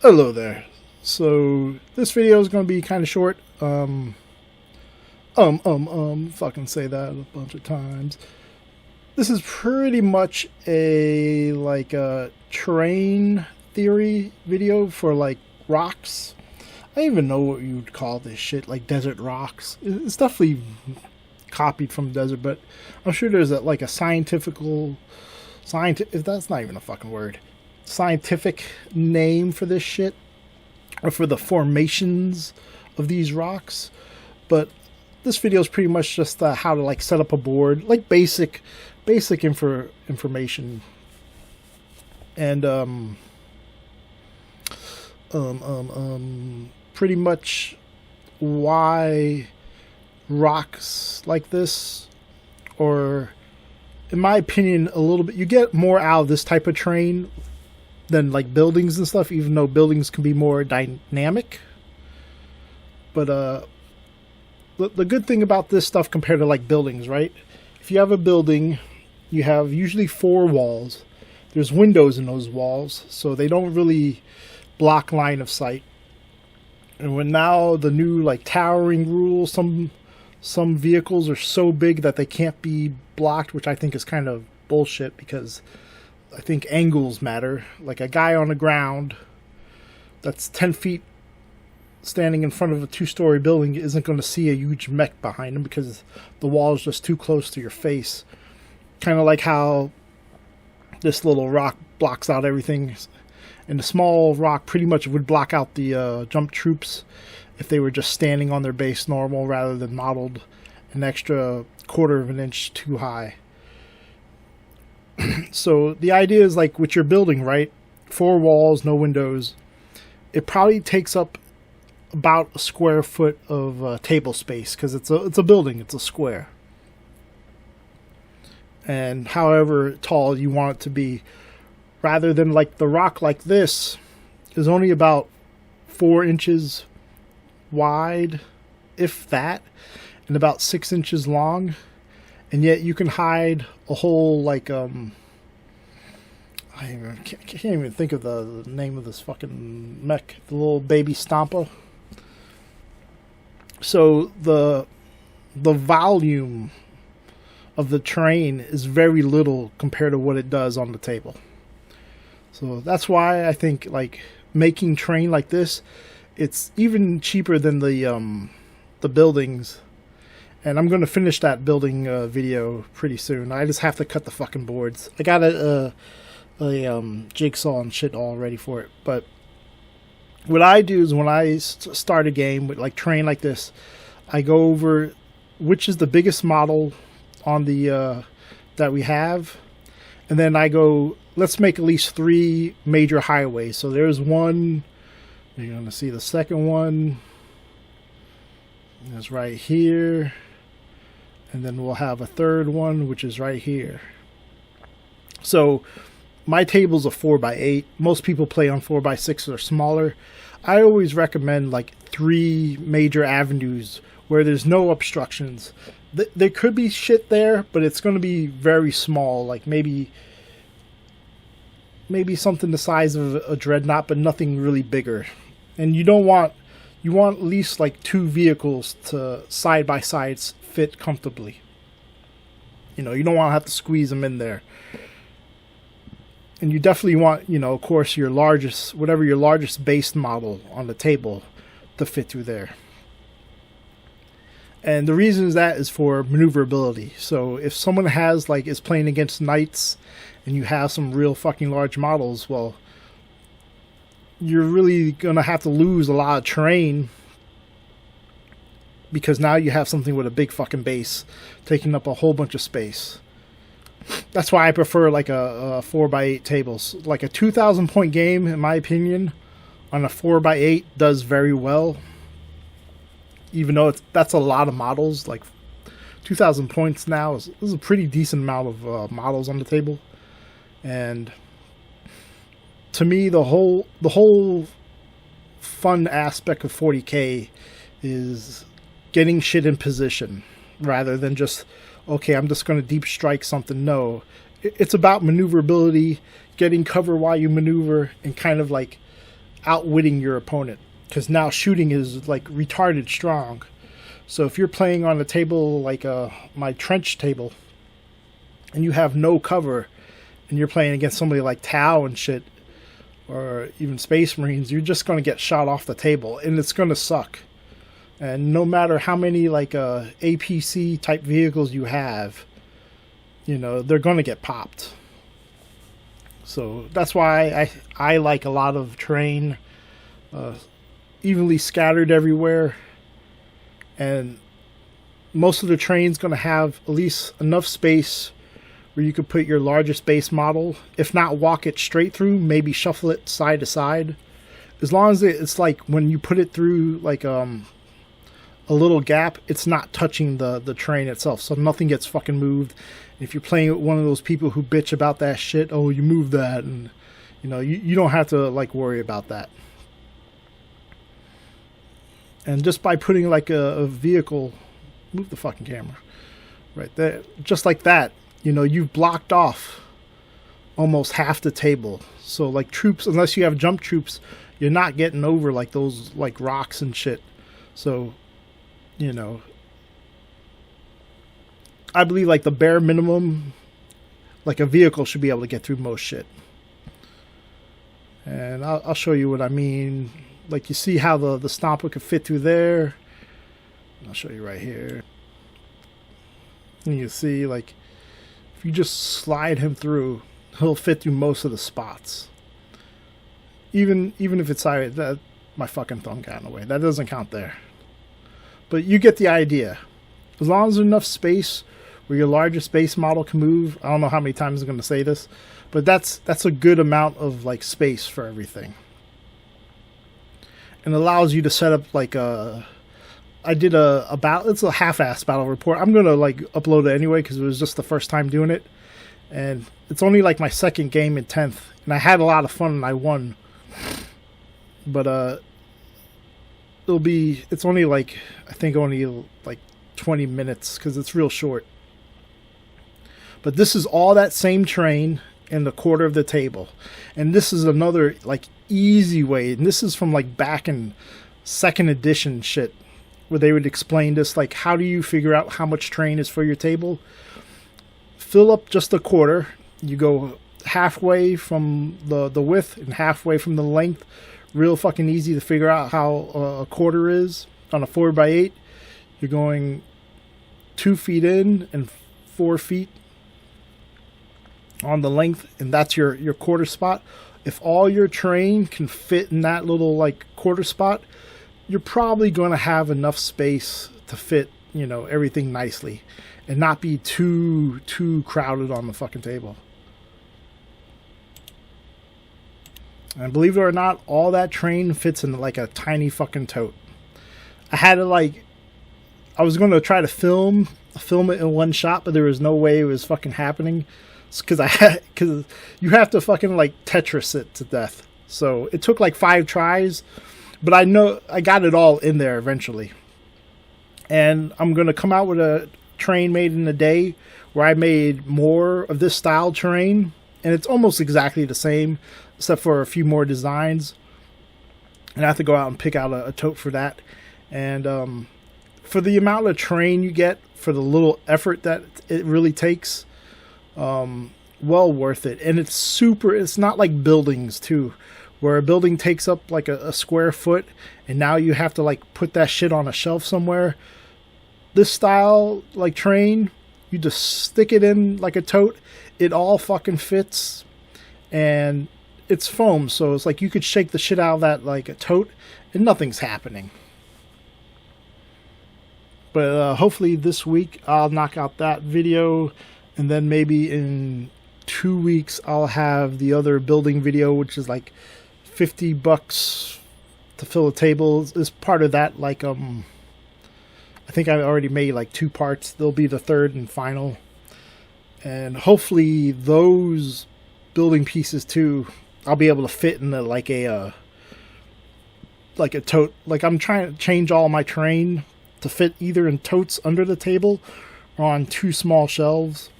Hello there. So this video is going to be kind of short. Fucking say that a bunch of times. This is pretty much a terrain theory video for like rocks. I don't even know what you would call this shit, like desert rocks. It's definitely copied from desert, but I'm sure there's like a if that's not even a fucking word, scientific name for this shit or for the formations of these rocks. But this video is pretty much just how to like set up a board, like basic information, and pretty much why rocks like this, or in my opinion, a little bit, you get more out of this type of terrain than like buildings and stuff, even though buildings can be more dynamic. But the good thing about this stuff compared to like buildings, right? If you have a building, you have usually four walls. There's windows in those walls, so they don't really block line of sight. And when now the new like towering rule, some vehicles are so big that they can't be blocked, which I think is kind of bullshit, because I think angles matter. Like a guy on the ground that's 10 feet standing in front of a 2-story building isn't going to see a huge mech behind him because the wall is just too close to your face. Kind of like how this little rock blocks out everything. And the small rock pretty much would block out the jump troops if they were just standing on their base normal rather than modeled an extra quarter of an inch too high. So the idea is like with your building, right? 4 walls, no windows. It probably takes up about a square foot of table space because it's a building, it's a square. And however tall you want it to be, rather than like the rock like this is only about 4 inches wide, if that, and about 6 inches long, and yet you can hide a whole like I can't even think of the name of this fucking mech, the little baby Stompa. So the volume of the terrain is very little compared to what it does on the table. So that's why I think like making terrain like this, it's even cheaper than the buildings. And I'm going to finish that building video pretty soon. I just have to cut the fucking boards. I got a jigsaw and shit all ready for it. But what I do is when I start a game with like terrain like this, I go over which is the biggest model on the that we have, and then I go, let's make at least 3 major highways. So there's one. You're going to see the second one. That's right here. And then we'll have a third one, which is right here. So my table's a 4x8. Most people play on 4x6 or smaller. I always recommend like 3 major avenues where there's no obstructions. There could be shit there, but it's going to be very small. Like maybe something the size of a dreadnought, but nothing really bigger. And you want at least like 2 vehicles to side by sides fit comfortably. You know, you don't want to have to squeeze them in there. And you definitely want, you know, of course, your largest base model on the table to fit through there. And the reason is that is for maneuverability. So if someone is playing against knights and you have some real fucking large models, well, you're really going to have to lose a lot of terrain because now you have something with a big fucking base taking up a whole bunch of space. That's why I prefer like a 4x8 tables. Like a 2,000 point game, in my opinion, on a 4x8 does very well. Even though that's a lot of models, like 2,000 points now is a pretty decent amount of models on the table. And to me, the whole fun aspect of 40K is getting shit in position rather than just, okay, I'm just going to deep strike something. No, it's about maneuverability, getting cover while you maneuver, and kind of like outwitting your opponent, because now shooting is like retarded strong. So if you're playing on a table like my trench table, and you have no cover, and you're playing against somebody like Tau and shit, or even Space Marines, you're just going to get shot off the table, and it's going to suck. And no matter how many like APC type vehicles you have, you know, they're going to get popped. So that's why I like a lot of terrain, evenly scattered everywhere, and most of the terrain's going to have at least enough space where you could put your largest base model. If not, walk it straight through, maybe shuffle it side to side. As long as it's like when you put it through like a little gap, it's not touching the terrain itself, so nothing gets fucking moved. If you're playing with one of those people who bitch about that shit, oh, you moved that, and you know, you don't have to like worry about that. And just by putting like a vehicle, move the fucking camera right there, just like that, you know, you've blocked off almost half the table. So like troops, unless you have jump troops, you're not getting over like those like rocks and shit. So, you know, I believe like the bare minimum, like a vehicle should be able to get through most shit. And I'll show you what I mean. Like, you see how the Stomper could fit through there. I'll show you right here. And you see, like, if you just slide him through, he'll fit through most of the spots. Even if it's side, that my fucking thumb got in the way. That doesn't count there. But you get the idea. As long as there's enough space where your largest base model can move. I don't know how many times I'm going to say this, but that's a good amount of like space for everything. And allows you to set up like I did a battle. It's a half-ass battle report. I'm going to like upload it anyway because it was just the first time doing it. And it's only like my second game in 10th. And I had a lot of fun and I won. But it's only like, I think only like 20 minutes because it's real short. But this is all that same terrain in the quarter of the table. And this is another like easy way. And this is from like back in 2nd edition shit, where they would explain this, like, how do you figure out how much terrain is for your table? Fill up just a quarter. You go halfway from the width and halfway from the length. Real fucking easy to figure out how a quarter is on a 4x8. You're going 2 feet in and 4 feet on the length, and that's your quarter spot. If all your terrain can fit in that little like quarter spot, you're probably going to have enough space to fit, you know, everything nicely and not be too crowded on the fucking table. And believe it or not, all that terrain fits in like a tiny fucking tote. I had to like, I was going to try to film it in one shot, but there was no way it was fucking happening. Because you have to fucking like Tetris it to death. So it took like 5 tries, but I know I got it all in there eventually. And I'm going to come out with a terrain made in a day where I made more of this style terrain. And it's almost exactly the same, except for a few more designs. And I have to go out and pick out a tote for that. And for the amount of terrain you get, for the little effort that it really takes, well worth it. And it's not like buildings too, where a building takes up like a square foot and now you have to like put that shit on a shelf somewhere. This style like terrain, you just stick it in like a tote, it all fucking fits, and it's foam, so it's like you could shake the shit out of that like a tote and nothing's happening. But hopefully this week I'll knock out that video. And then maybe in 2 weeks, I'll have the other building video, which is like $50 to fill a table. Is part of that. Like, I think I already made like 2 parts. They'll be the third and final. And hopefully those building pieces too, I'll be able to fit in like a tote. Like, I'm trying to change all my terrain to fit either in totes under the table or on 2 small shelves.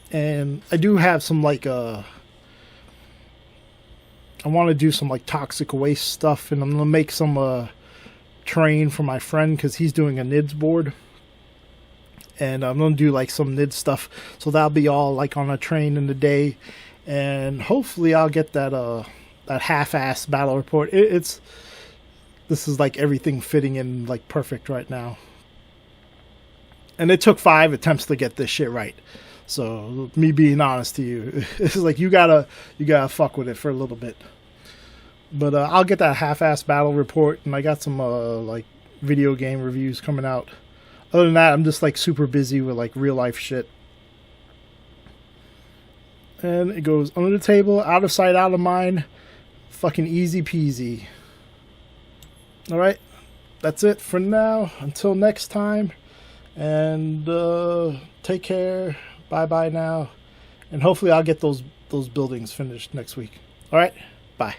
And I do have some like I'm I want to do some like toxic waste stuff, and I'm gonna make some terrain for my friend because he's doing a NIDS board, and I'm gonna do like some NIDS stuff. So that'll be all like on a train in the day, and hopefully I'll get that that half-ass battle report. This is like everything fitting in like perfect right now, and it took 5 attempts to get this shit right. So me being honest to you, it's like you gotta fuck with it for a little bit. But I'll get that half-ass battle report, and I got some like video game reviews coming out. Other than that, I'm just like super busy with like real life shit. And it goes under the table, out of sight, out of mind. Fucking easy peasy. Alright, that's it for now. Until next time. And take care. Bye-bye now. And hopefully I'll get those buildings finished next week. Alright, bye.